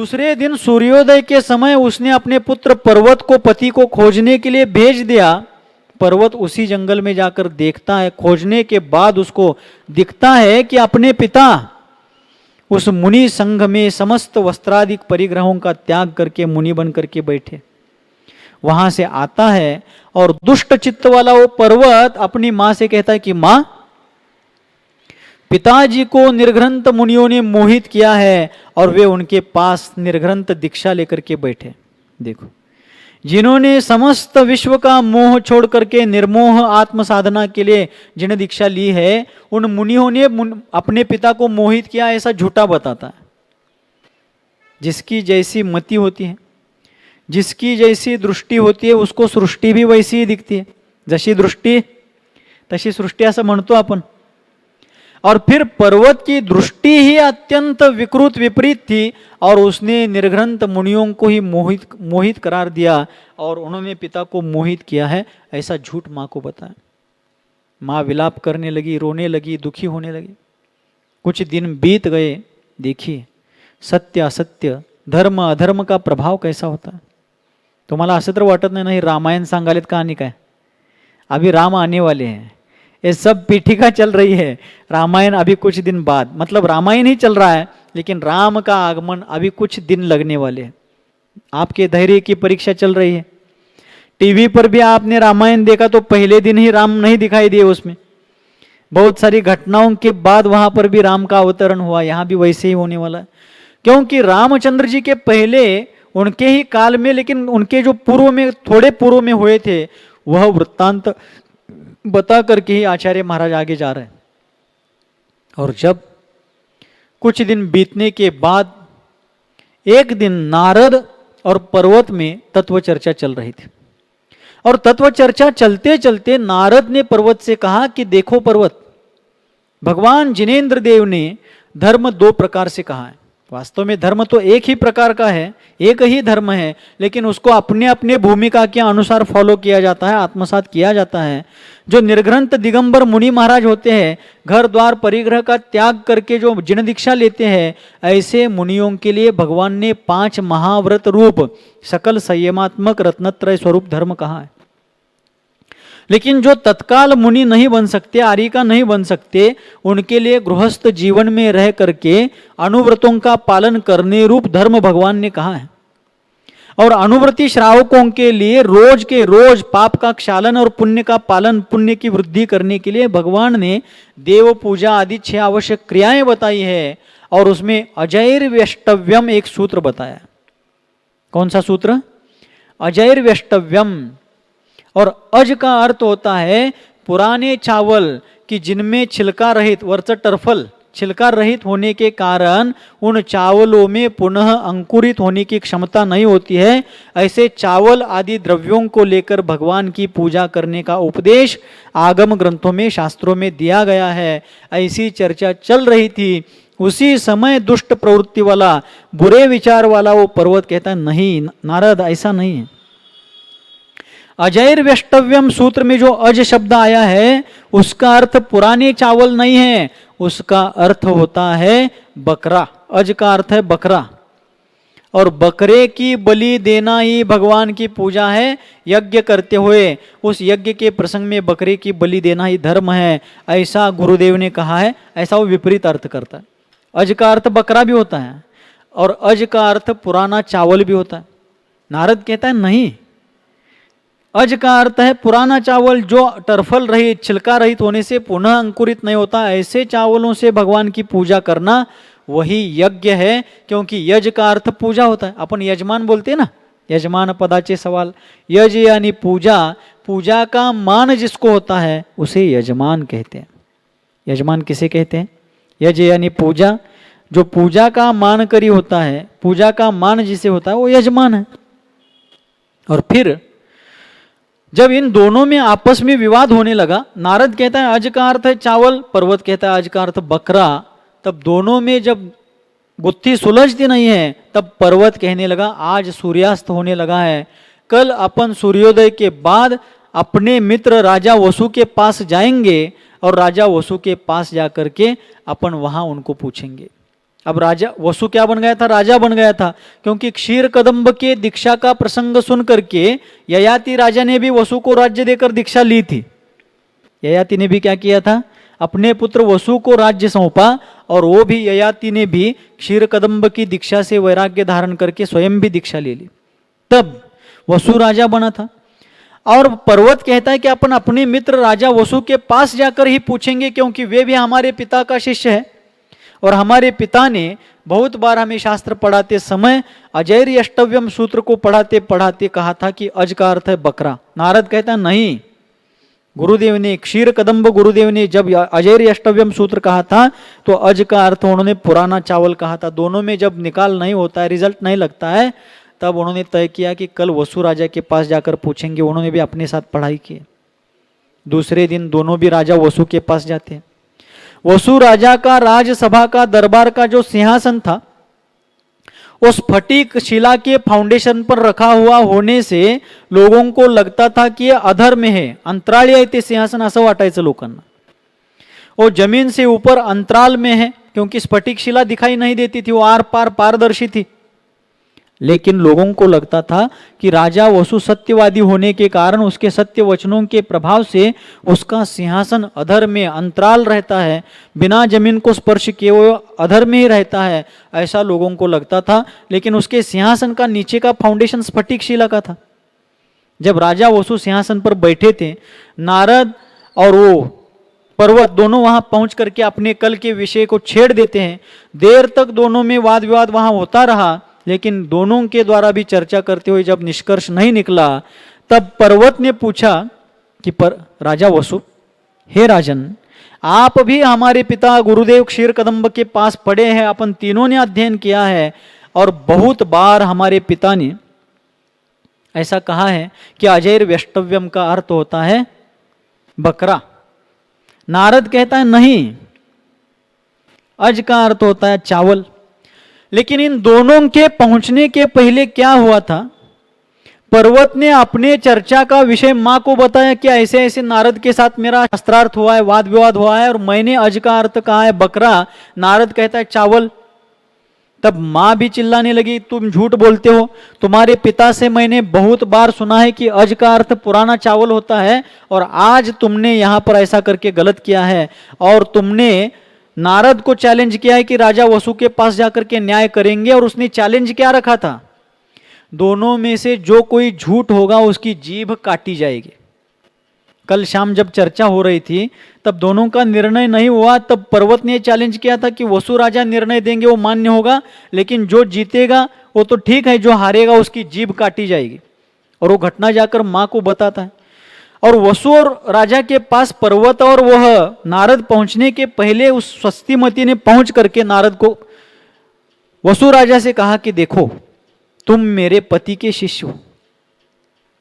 दूसरे दिन सूर्योदय के समय उसने अपने पुत्र पर्वत को पति को खोजने के लिए भेज दिया। पर्वत उसी जंगल में जाकर देखता है, खोजने के बाद उसको दिखता है कि अपने पिता उस मुनि संघ में समस्त वस्त्रादिक परिग्रहों का त्याग करके मुनि बन करके बैठे। वहां से आता है और दुष्ट चित्त वाला वो पर्वत अपनी मां से कहता है कि मां, पिताजी को निर्ग्रंथ मुनियों ने मोहित किया है और वे उनके पास निर्ग्रंथ दीक्षा लेकर के बैठे। देखो, जिन्होंने समस्त विश्व का मोह छोड़ करके निर्मोह आत्म साधना के लिए जिन्हें दीक्षा ली है, उन मुनियों ने अपने पिता को मोहित किया, ऐसा झूठा बताता है। जिसकी जैसी मति होती है, जिसकी जैसी दृष्टि होती है, उसको सृष्टि भी वैसी ही दिखती है। जशी दृष्टी तशी सृष्टी असं म्हणतो आपण। और फिर पर्वत की दृष्टि ही अत्यंत विकृत विपरीत थी और उसने निर्ग्रंथ मुनियों को ही मोहित करार दिया और उन्होंने पिता को मोहित किया है, ऐसा झूठ माँ को बताया। माँ विलाप करने लगी, रोने लगी, दुखी होने लगी। कुछ दिन बीत गए। देखिए सत्य असत्य, धर्म अधर्म का प्रभाव कैसा होता है। तुम्हाला असं तर वाटत नाही रामायण सांगालेत कहानी काय, अभी राम आने वाले हैं, ये सब पीठिका चल रही है। रामायण अभी कुछ दिन बाद, मतलब रामायण ही चल रहा है लेकिन राम का आगमन अभी कुछ दिन लगने वाले हैं। आपके धैर्य की परीक्षा चल रही है। टीवी पर भी आपने रामायण देखा तो पहले दिन ही राम नहीं दिखाई दिए उसमें, बहुत सारी घटनाओं के बाद वहां पर भी राम का अवतरण हुआ। यहाँ भी वैसे ही होने वाला है, क्योंकि रामचंद्र जी के पहले उनके ही काल में, लेकिन उनके जो पूर्व में, थोड़े पूर्व में हुए थे, वह वृत्तांत बता करके ही आचार्य महाराज आगे जा रहे हैं। और जब कुछ दिन बीतने के बाद एक दिन नारद और पर्वत में तत्व चर्चा चल रही थी और तत्व चर्चा चलते चलते नारद ने पर्वत से कहा कि देखो पर्वत, भगवान जिनेंद्र देव ने धर्म दो प्रकार से कहा है। वास्तव में धर्म तो एक ही प्रकार का है, एक ही धर्म है, लेकिन उसको अपने अपने भूमिका के अनुसार फॉलो किया जाता है, आत्मसात किया जाता है। जो निर्ग्रंथ दिगंबर मुनि महाराज होते हैं, घर द्वार परिग्रह का त्याग करके जो जिन दीक्षा लेते हैं, ऐसे मुनियों के लिए भगवान ने 5 महाव्रत रूप सकल संयमात्मक रत्नत्रय स्वरूप धर्म कहा है। लेकिन जो तत्काल मुनि नहीं बन सकते, आर्यिका नहीं बन सकते, उनके लिए गृहस्थ जीवन में रह करके अनुव्रतों का पालन करने रूप धर्म भगवान ने कहा है। और अनुव्रती श्रावकों के लिए रोज के रोज पाप का क्षालन और पुण्य का पालन, पुण्य की वृद्धि करने के लिए भगवान ने देव पूजा आदि 6 आवश्यक क्रियाएं बताई है। और उसमें अजैर्व्यष्टव्यम एक सूत्र बताया। कौन सा सूत्र? अजैर्व्यष्टव्यम। और अज का अर्थ होता है पुराने चावल कि जिनमें छिलका रहित, वरचं टर्फल छिलका रहित होने के कारण उन चावलों में पुनः अंकुरित होने की क्षमता नहीं होती है, ऐसे चावल आदि द्रव्यों को लेकर भगवान की पूजा करने का उपदेश आगम ग्रंथों में, शास्त्रों में दिया गया है। ऐसी चर्चा चल रही थी। उसी समय दुष्ट प्रवृत्ति वाला, बुरे विचार वाला वो पर्वत कहता है, नहीं नारद, ऐसा नहीं है। अजैर्व्यष्टव्यम सूत्र में जो अज शब्द आया है उसका अर्थ पुराने चावल नहीं है, उसका अर्थ होता है बकरा। अज का अर्थ है बकरा, और बकरे की बलि देना ही भगवान की पूजा है। यज्ञ करते हुए उस यज्ञ के प्रसंग में बकरे की बलि देना ही धर्म है, ऐसा गुरुदेव ने कहा है। ऐसा वो विपरीत अर्थ करता है। अज का अर्थ बकरा भी होता है और अज का अर्थ पुराना चावल भी होता है। नारद कहता है नहीं, अज का अर्थ है पुराना चावल जो टर्फल रहित, छिलका रहित होने से पुनः अंकुरित नहीं होता, ऐसे चावलों से भगवान की पूजा करना वही यज्ञ है। क्योंकि यज का अर्थ पूजा होता है। अपन यजमान बोलते हैं ना, यजमान पदाचे सवाल। यज यानी पूजा, पूजा का मान जिसको होता है उसे यजमान कहते हैं। यजमान किसे कहते हैं? यज यानी पूजा, जो पूजा का मान करी होता है, पूजा का मान जिसे होता है वो यजमान है। और फिर जब इन दोनों में आपस में विवाद होने लगा, नारद कहता है अज का अर्थ है चावल, पर्वत कहता है अज का अर्थ बकरा, तब दोनों में जब बुद्धि सुलझती नहीं है तब पर्वत कहने लगा आज सूर्यास्त होने लगा है, कल अपन सूर्योदय के बाद अपने मित्र राजा वसु के पास जाएंगे और राजा वसु के पास जाकर के अपन वहां उनको पूछेंगे। अब राजा वसु क्या बन गया था? राजा बन गया था, क्योंकि क्षीर कदम्ब के दीक्षा का प्रसंग सुन करके ययाति राजा ने भी वसु को राज्य देकर दीक्षा ली थी। ययाति ने भी क्या किया था? अपने पुत्र वसु को राज्य सौंपा, और वो भी ययाति ने भी क्षीर कदम्ब की दीक्षा से वैराग्य धारण करके स्वयं भी दीक्षा ले ली, तब वसु राजा बना था। और पर्वत कहता है कि अपन अपने मित्र राजा वसु के पास जाकर ही पूछेंगे, क्योंकि वे भी हमारे पिता का शिष्य है, और हमारे पिता ने बहुत बार हमें शास्त्र पढ़ाते समय अजैर अष्टव्यम सूत्र को पढ़ाते पढ़ाते कहा था कि अज का अर्थ है बकरा। नारद कहता नहीं, गुरुदेव ने, क्षीर कदम्ब गुरुदेव ने जब अजैर अष्टव्यम सूत्र कहा था तो अज का अर्थ उन्होंने पुराना चावल कहा था। दोनों में जब निकाल नहीं होता है, रिजल्ट नहीं लगता है, तब उन्होंने तय किया कि कल वसु राजा के पास जाकर पूछेंगे। उन्होंने भी अपने साथ पढ़ाई की। दूसरे दिन दोनों भी राजा वसु के पास जाते हैं। वसु राजा का राजसभा का दरबार का जो सिंहासन था, उस फटीक शिला के फाउंडेशन पर रखा हुआ होने से लोगों को लगता था कि ये अधर्म है, अंतराळी आहे ते सिंहासन असं वाटायचं लोकांना। वो जमीन से ऊपर अंतराल में है, क्योंकि स्फटिक शिला दिखाई नहीं देती थी, वो आर पार पारदर्शी थी। लेकिन लोगों को लगता था कि राजा वसु सत्यवादी होने के कारण, उसके सत्य वचनों के प्रभाव से उसका सिंहासन अधर में अंतराल रहता है, बिना जमीन को स्पर्श किए वो अधर में ही रहता है, ऐसा लोगों को लगता था। लेकिन उसके सिंहासन का नीचे का फाउंडेशन स्फटिक शिला का था। जब राजा वसु सिंहासन पर बैठे थे, नारद और वो पर्वत दोनों वहां पहुंच करके अपने कल के विषय को छेड़ देते हैं। देर तक दोनों में वाद विवाद वहां होता रहा, लेकिन दोनों के द्वारा भी चर्चा करते हुए जब निष्कर्ष नहीं निकला, तब पर्वत ने पूछा कि राजा वसु, हे राजन, आप भी हमारे पिता गुरुदेव क्षीर कदम्ब के पास पढ़े हैं, अपन तीनों ने अध्ययन किया है, और बहुत बार हमारे पिता ने ऐसा कहा है कि अजैर वैष्टव्यम का अर्थ होता है बकरा। नारद कहता है नहीं, अज का अर्थ होता है चावल। लेकिन इन दोनों के पहुंचने के पहले क्या हुआ था? पर्वत ने अपने चर्चा का विषय मां को बताया कि ऐसे ऐसे नारद के साथ मेरा शास्त्रार्थ हुआ है, वाद विवाद हुआ है, और मैंने अज का अर्थ कहा है बकरा, नारद कहता है चावल। तब मां भी चिल्लाने लगी, तुम झूठ बोलते हो, तुम्हारे पिता से मैंने बहुत बार सुना है कि अज का अर्थ पुराना चावल होता है, और आज तुमने यहां पर ऐसा करके गलत किया है। और तुमने नारद को चैलेंज किया है कि राजा वसु के पास जाकर के न्याय करेंगे, और उसने चैलेंज क्या रखा था? दोनों में से जो कोई झूठ होगा उसकी जीभ काटी जाएगी। कल शाम जब चर्चा हो रही थी तब दोनों का निर्णय नहीं हुआ, तब पर्वत ने चैलेंज किया था कि वसु राजा निर्णय देंगे वो मान्य होगा, लेकिन जो जीतेगा वो तो ठीक है, जो हारेगा उसकी जीभ काटी जाएगी। और वो घटना जाकर मां को बताता है। और वसु और राजा के पास पर्वत और वह नारद पहुंचने के पहले उस स्वस्तिमती ने पहुंच करके नारद को, वसु राजा से कहा कि देखो, तुम मेरे पति के शिष्य हो,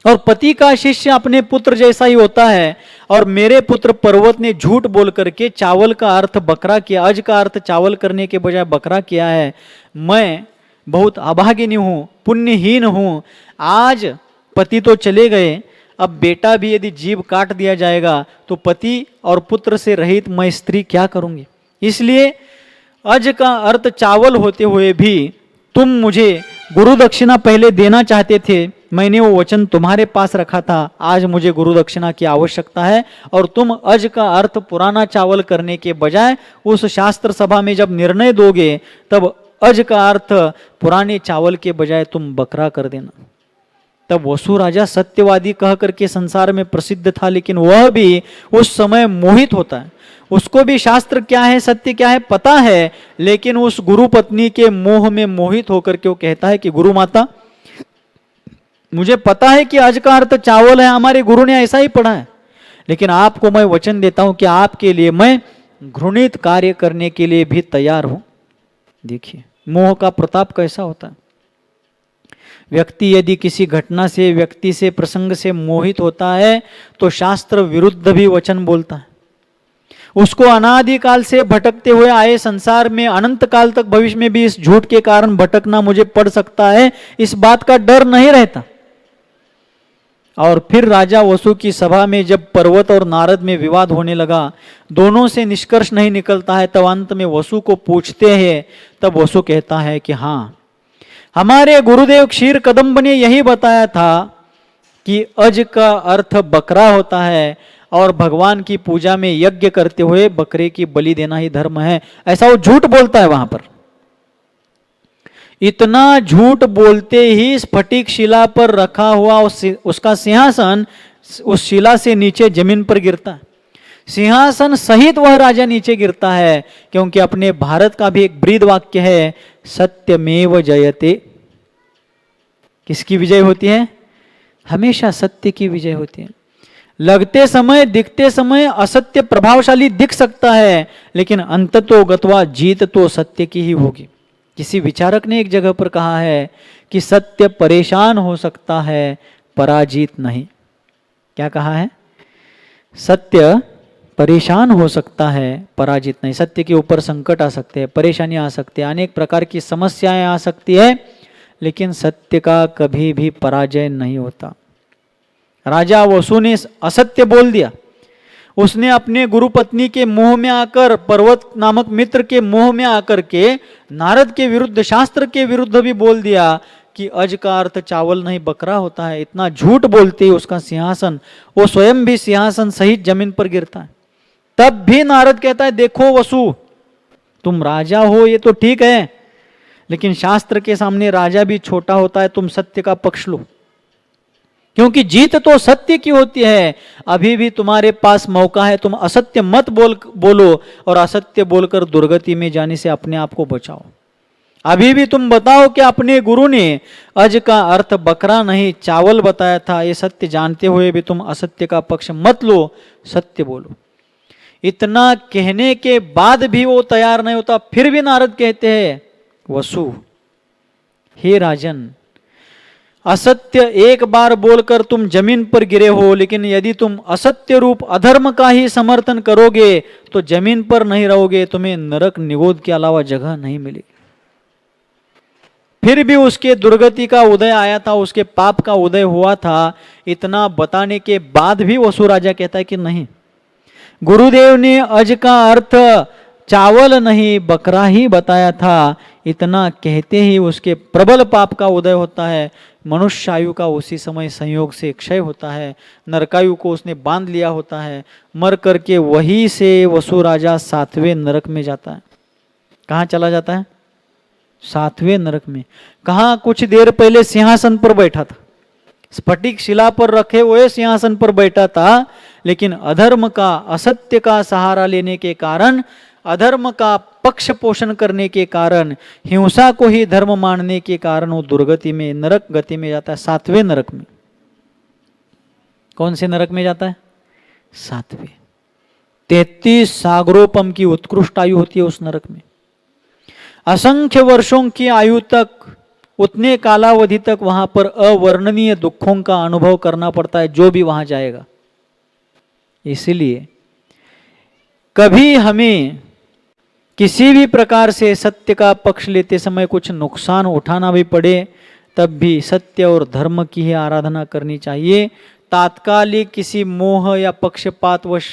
और पति का शिष्य अपने पुत्र जैसा ही होता है। और मेरे पुत्र पर्वत ने झूठ बोल करके चावल का अर्थ बकरा किया, अज का अर्थ चावल करने के बजाय बकरा किया है। मैं बहुत अभागिनी हूं, पुण्यहीन हूं। आज पति तो चले गए, अब बेटा भी यदि जीभ काट दिया जाएगा तो पति और पुत्र से रहित मैं स्त्री क्या करूंगी? इसलिए अज का अर्थ चावल होते हुए भी तुम मुझे गुरु दक्षिणा पहले देना चाहते थे, मैंने वो वचन तुम्हारे पास रखा था, आज मुझे गुरु दक्षिणा की आवश्यकता है। और तुम अज का अर्थ पुराना चावल करने के बजाय उस शास्त्र सभा में जब निर्णय दोगे तब अज का अर्थ पुराने चावल के बजाय तुम बकरा कर देना। तब वसु राजा सत्यवादी कह करके संसार में प्रसिद्ध था, लेकिन वह भी उस समय मोहित होता है। उसको भी शास्त्र क्या है, सत्य क्या है पता है, लेकिन उस गुरु पत्नी के मोह में मोहित होकर के वो कहता है कि गुरु माता, मुझे पता है कि आज का अर्थ चावल है, हमारे गुरु ने ऐसा ही पढ़ा है, लेकिन आपको मैं वचन देता हूं कि आपके लिए मैं घृणित कार्य करने के लिए भी तैयार हूं। देखिए मोह का प्रताप कैसा होता है। व्यक्ति यदि किसी घटना से, व्यक्ति से, प्रसंग से मोहित होता है तो शास्त्र विरुद्ध भी वचन बोलता है। उसको अनादिकाल से भटकते हुए आए संसार में अनंत काल तक भविष्य में भी इस झूठ के कारण भटकना मुझे पड़ सकता है, इस बात का डर नहीं रहता। और फिर राजा वसु की सभा में जब पर्वत और नारद में विवाद होने लगा, दोनों से निष्कर्ष नहीं निकलता है, तब अंत में वसु को पूछते हैं। तब वसु कहता है कि हाँ, हमारे गुरुदेव क्षीर कदम्ब ने यही बताया था कि अज का अर्थ बकरा होता है और भगवान की पूजा में यज्ञ करते हुए बकरे की बलि देना ही धर्म है। ऐसा वो झूठ बोलता है वहां पर। इतना झूठ बोलते ही स्फटिक शिला पर रखा हुआ उसका सिंहासन उस शिला से नीचे जमीन पर गिरता है। सिंहासन सहित वह राजा नीचे गिरता है, क्योंकि अपने भारत का भी एक ब्रीद वाक्य है, सत्यमेव जयते। किसकी विजय होती है? हमेशा सत्य की विजय होती है। लगते समय, दिखते समय असत्य प्रभावशाली दिख सकता है, लेकिन अंततो गत्वा जीत तो सत्य की ही होगी। किसी विचारक ने एक जगह पर कहा है कि सत्य परेशान हो सकता है, पराजित नहीं। क्या कहा है? सत्य परेशान हो सकता है, पराजित नहीं। सत्य के ऊपर संकट आ सकते हैं, परेशानी आ सकती है, अनेक प्रकार की समस्याएं आ सकती है, लेकिन सत्य का कभी भी पराजय नहीं होता। राजा वसु ने असत्य बोल दिया। उसने अपने गुरु पत्नी के मोह में आकर, पर्वत नामक मित्र के मोह में आकर के नारद के विरुद्ध, शास्त्र के विरुद्ध भी बोल दिया कि अज का अर्थ चावल नहीं बकरा होता है। इतना झूठ बोलते ही उसका सिंहासन, वो स्वयं भी सिंहासन सहित जमीन पर गिरता है। तब भी नारद कहता है, देखो वसु, तुम राजा हो ये तो ठीक है, लेकिन शास्त्र के सामने राजा भी छोटा होता है। तुम सत्य का पक्ष लो, क्योंकि जीत तो सत्य की होती है। अभी भी तुम्हारे पास मौका है, तुम असत्य मत बोलो और असत्य बोलकर दुर्गति में जाने से अपने आप को बचाओ। अभी भी तुम बताओ कि अपने गुरु ने अज का अर्थ बकरा नहीं चावल बताया था, ये सत्य जानते हुए भी तुम असत्य का पक्ष मत लो, सत्य बोलो। इतना कहने के बाद भी वो तैयार नहीं होता। फिर भी नारद कहते हैं, वसु, हे राजन, असत्य एक बार बोलकर तुम जमीन पर गिरे हो, लेकिन यदि तुम असत्य रूप अधर्म का ही समर्थन करोगे तो जमीन पर नहीं रहोगे, तुम्हें नरक निगोद के अलावा जगह नहीं मिलेगी। फिर भी उसके दुर्गति का उदय आया था, उसके पाप का उदय हुआ था। इतना बताने के बाद भी वसु राजा कहता है कि नहीं, गुरुदेव ने अज का अर्थ चावल नहीं बकरा ही बताया था। इतना कहते ही उसके प्रबल पाप का उदय होता है। मनुष्य आयु का उसी समय संयोग से क्षय होता है। नरकायु को उसने बांध लिया होता है। मर करके वहीं से वसु राजा 7वें नरक में जाता है। कहाँ चला जाता है? 7वें नरक में। कहाँ? कुछ देर पहले सिंहासन पर बैठा था, स्फटिक शिला पर रखे हुए सिंहासन पर बैठा था, लेकिन अधर्म का, असत्य का सहारा लेने के कारण, अधर्म का पक्ष पोषण करने के कारण, हिंसा को ही धर्म मानने के कारण वो दुर्गति में, नरक गति में जाता है, 7वें नरक में। कौन से नरक में जाता है? 7वें। 33 सागरोपम की उत्कृष्ट आयु होती है उस नरक में। असंख्य वर्षों की आयु तक, उतने कालावधि तक वहां पर अवर्णनीय दुखों का अनुभव करना पड़ता है जो भी वहां जाएगा। इसलिए कभी हमें किसी भी प्रकार से सत्य का पक्ष लेते समय कुछ नुकसान उठाना भी पड़े, तब भी सत्य और धर्म की ही आराधना करनी चाहिए। तात्कालिक किसी मोह या पक्षपातवश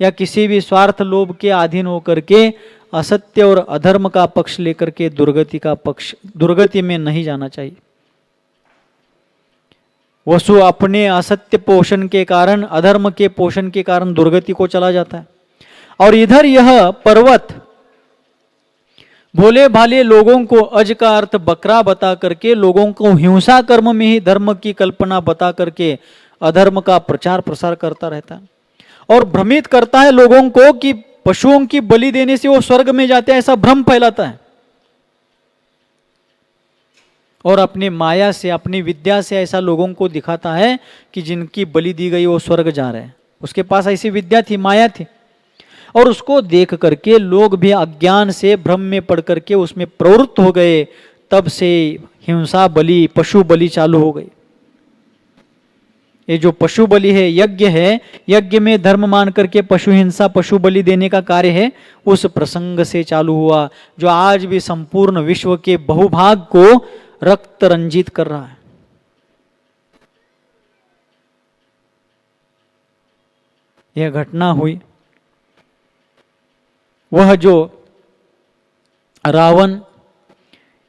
या किसी भी स्वार्थ लोभ के अधीन होकर के असत्य और अधर्म का पक्ष लेकर के दुर्गति में नहीं जाना चाहिए। वसु अपने असत्य पोषण के कारण, अधर्म के पोषण के कारण दुर्गति को चला जाता है। और इधर यह पर्वत भोले भाले लोगों को अज का अर्थ बकरा बता करके, लोगों को हिंसा कर्म में ही धर्म की कल्पना बता करके अधर्म का प्रचार प्रसार करता रहता है और भ्रमित करता है लोगों को कि पशुओं की बलि देने से वो स्वर्ग में जाते हैं, ऐसा भ्रम फैलाता है। और अपनी माया से, अपनी विद्या से ऐसा लोगों को दिखाता है कि जिनकी बलि दी गई वो स्वर्ग जा रहे हैं। उसके पास ऐसी विद्या थी, माया थी, और उसको देख करके लोग भी अज्ञान से, भ्रम में पड़ करके उसमें प्रवृत्त हो गए। तब से हिंसा बलि, पशु बलि चालू हो गई। ये जो पशु बलि है, यज्ञ है, यज्ञ में धर्म मान करके पशु हिंसा, पशु बलि देने का कार्य है, उस प्रसंग से चालू हुआ, जो आज भी संपूर्ण विश्व के बहुभाग को रक्त रंजित कर रहा है। यह घटना हुई। वह जो रावण,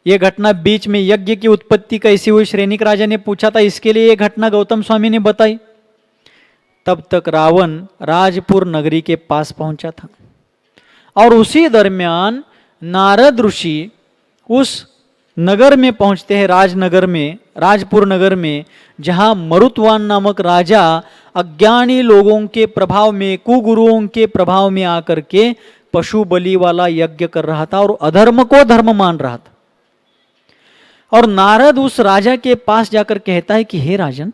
यह घटना बीच में यज्ञ की उत्पत्ति कैसी हुई श्रेणिक राजा ने पूछा था, इसके लिए यह घटना गौतम स्वामी ने बताई। तब तक रावण राजपुर नगरी के पास पहुंचा था और उसी दरमियान नारद ऋषि उस नगर में पहुंचते हैं, राजनगर में, राजपुर नगर में, जहां मरुत्वान नामक राजा अज्ञानी लोगों के प्रभाव में, कुगुरुओं के प्रभाव में आकर के पशु बलि वाला यज्ञ कर रहा था और अधर्म को धर्म मान रहा था। और नारद उस राजा के पास जाकर कहता है कि हे राजन,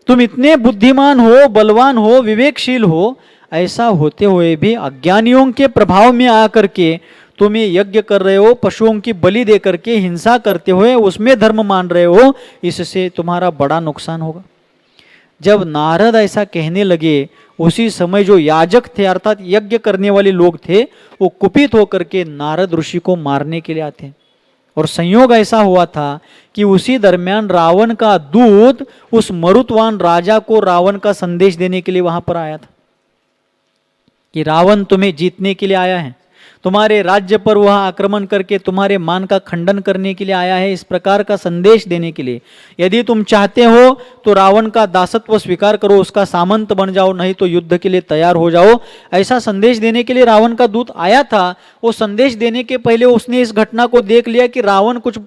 तुम इतने बुद्धिमान हो, बलवान हो, विवेकशील हो, ऐसा होते हुए भी अज्ञानियों के प्रभाव में आकर के तुम ये यज्ञ कर रहे हो, पशुओं की बलि दे करके हिंसा करते हुए उसमें धर्म मान रहे हो, इससे तुम्हारा बड़ा नुकसान होगा। जब नारद ऐसा कहने लगे, उसी समय जो याजक थे अर्थात यज्ञ करने वाले लोग थे, वो कुपित होकर के नारद ऋषि को मारने के लिए आते हैं। और संयोग ऐसा हुआ था कि उसी दरमियान रावण का दूत उस मरुत्वान राजा को रावण का संदेश देने के लिए वहां पर आया था कि रावण तुम्हें जीतने के लिए आया है, तुम्हारे राज्य पर वह आक्रमण करके तुम्हारे मान का खंडन करने के लिए आया है, इस प्रकार का संदेश देने के लिए। यदि तुम चाहते हो तो रावण का दासत्व स्वीकार करो, उसका सामंत बन जाओ, नहीं तो युद्ध के लिए तैयार हो जाओ। ऐसा संदेश देने के लिए रावण का दूत आया था। वो संदेश देने के पहले उसने इस घटना को देख लिया कि रावण कुछ,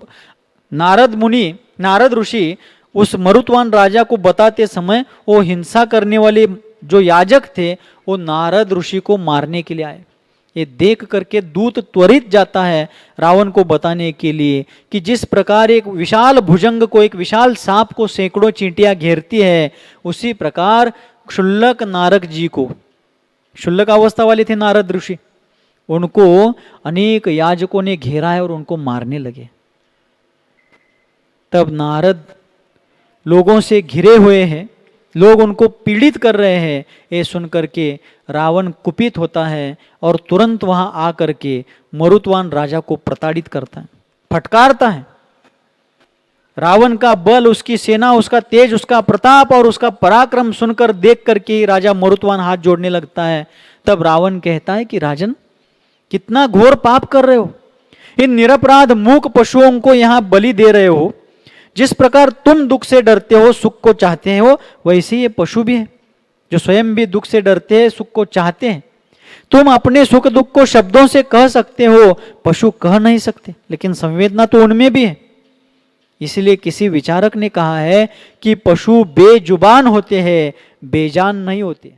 नारद ऋषि उस मरुत्वान राजा को बताते समय वो हिंसा करने वाले जो याजक थे वो नारद ऋषि को मारने के लिए आए। ये देख करके दूत त्वरित जाता है रावण को बताने के लिए कि जिस प्रकार एक विशाल भुजंग को, एक विशाल सांप को सैकड़ों चींटियां घेरती है, उसी प्रकार क्षुल्लक नारद जी को, क्षुल्लक अवस्था वाले थे नारद ऋषि, उनको अनेक याजकों ने घेरा है और उनको मारने लगे। तब नारद लोगों से घिरे हुए हैं, लोग उनको पीड़ित कर रहे हैं, ये सुनकर के रावण कुपित होता है और तुरंत वहां आकर के मरुत्वान राजा को प्रताड़ित करता है, फटकारता है। रावण का बल, उसकी सेना, उसका तेज, उसका प्रताप और उसका पराक्रम सुनकर देख करके राजा मरुत्वान हाथ जोड़ने लगता है। तब रावण कहता है कि राजन, कितना घोर पाप कर रहे हो, इन निरपराध मूक पशुओं को यहां बलि दे रहे हो। जिस प्रकार तुम दुख से डरते हो, सुख को चाहते हो, वैसे ये पशु भी है जो स्वयं भी दुख से डरते हैं, सुख को चाहते हैं। तुम अपने सुख दुख को शब्दों से कह सकते हो, पशु कह नहीं सकते, लेकिन संवेदना तो उनमें भी है। इसलिए किसी विचारक ने कहा है कि पशु बेजुबान होते हैं, बेजान नहीं होते।